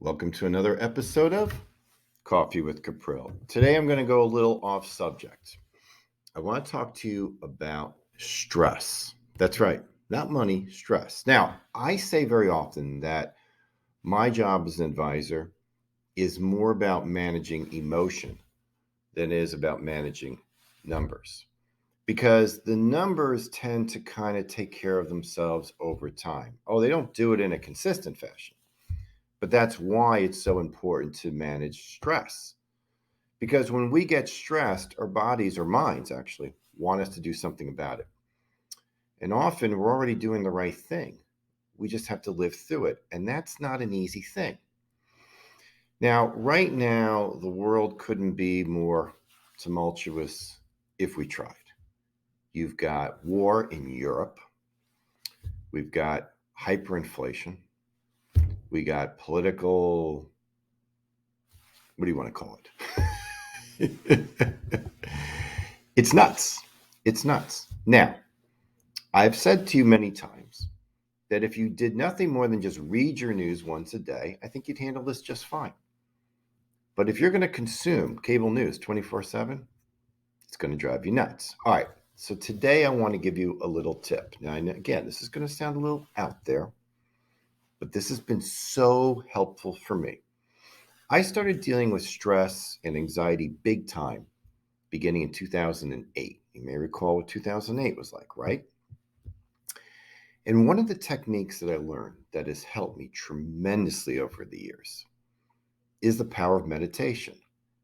Welcome to another episode of Coffee with Caprill. Today I'm going to go a little off subject. I want to talk to you about stress. That's right, not money, stress. Now, I say very often that my job as an advisor is more about managing emotion than it is about managing numbers. Because the numbers tend to kind of take care of themselves over time. Oh, they don't do it in a consistent fashion. But that's why it's so important to manage stress. Because when we get stressed, our bodies or minds actually want us to do something about it. And often we're already doing the right thing. We just have to live through it. And that's not an easy thing. Now, right now, the world couldn't be more tumultuous if we tried. You've got war in Europe. We've got hyperinflation. We got political, what do you want to call it? It's nuts. It's nuts. Now, I've said to you many times that if you did nothing more than just read your news once a day, I think you'd handle this just fine. But if you're going to consume cable news 24/7, it's going to drive you nuts. All right. So today I want to give you a little tip. Now, again, this is going to sound a little out there, but this has been so helpful for me. I started dealing with stress and anxiety big time beginning in 2008. You may recall what 2008 was like, right? And one of the techniques that I learned that has helped me tremendously over the years is the power of meditation.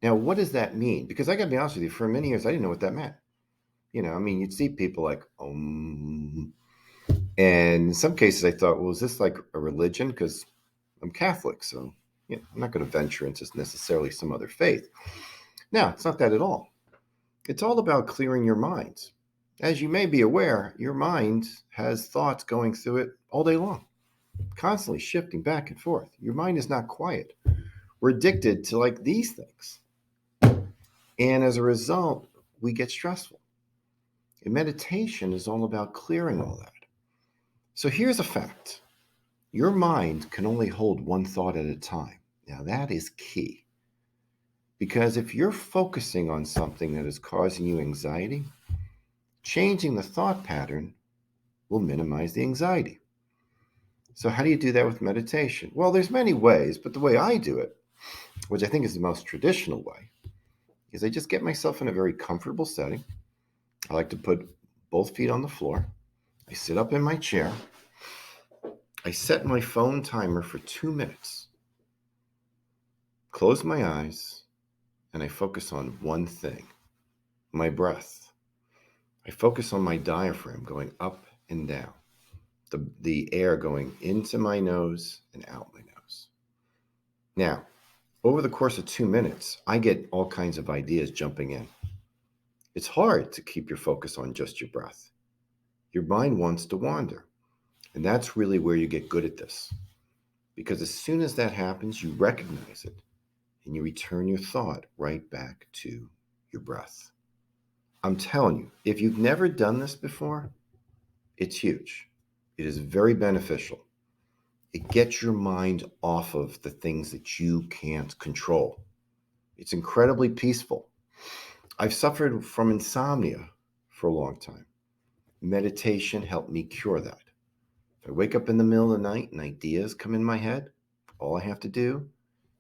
Now, what does that mean? Because I got to be honest with you, for many years, I didn't know what that meant. You'd see people like, and in some cases I thought, well, is this like a religion? Because I'm Catholic, so I'm not going to venture into necessarily some other faith. No, it's not that at all. It's all about clearing your mind. As you may be aware, your mind has thoughts going through it all day long, constantly shifting back and forth. Your mind is not quiet. We're addicted to like these things. And as a result, we get stressful. And meditation is all about clearing all that. So here's a fact. Your mind can only hold one thought at a time. Now that is key. Because if you're focusing on something that is causing you anxiety, changing the thought pattern will minimize the anxiety. So how do you do that with meditation? Well, there's many ways, but the way I do it, which I think is the most traditional way, is I just get myself in a very comfortable setting. I like to put both feet on the floor. I sit up in my chair. I set my phone timer for 2 minutes. Close my eyes, and I focus on one thing, my breath. I focus on my diaphragm going up and down, the air going into my nose and out my nose. Now, over the course of 2 minutes, I get all kinds of ideas jumping in. It's hard to keep your focus on just your breath. Your mind wants to wander. And that's really where you get good at this. Because as soon as that happens, you recognize it and you return your thought right back to your breath. I'm telling you, if you've never done this before, it's huge. It is very beneficial. It gets your mind off of the things that you can't control. It's incredibly peaceful. I've suffered from insomnia for a long time. Meditation helped me cure that. If I wake up in the middle of the night and ideas come in my head, all I have to do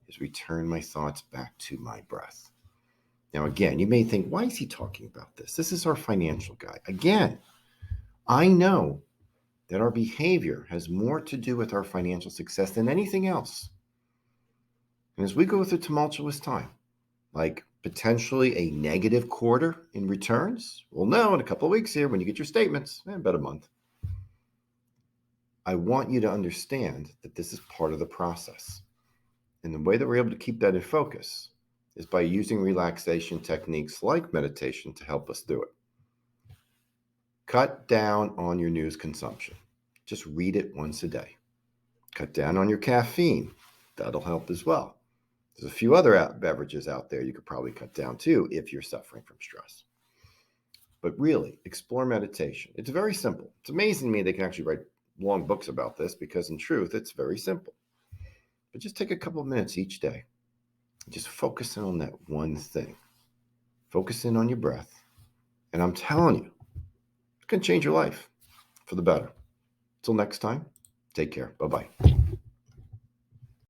is return my thoughts back to my breath. Now, again, you may think, why is he talking about this? This is our financial guy. Again, I know that our behavior has more to do with our financial success than anything else. And as we go through tumultuous time, like potentially a negative quarter in returns, we'll know in a couple of weeks here when you get your statements, about a month. I want you to understand that this is part of the process. And the way that we're able to keep that in focus is by using relaxation techniques like meditation to help us do it. Cut down on your news consumption. Just read it once a day. Cut down on your caffeine. That'll help as well. There's a few other beverages out there you could probably cut down too if you're suffering from stress. But really, explore meditation. It's very simple. It's amazing to me they can actually write long books about this because in truth, it's very simple. But just take a couple of minutes each day. Just focus in on that one thing. Focus in on your breath. And I'm telling you, it's going to change your life for the better. Till next time, take care. Bye-bye.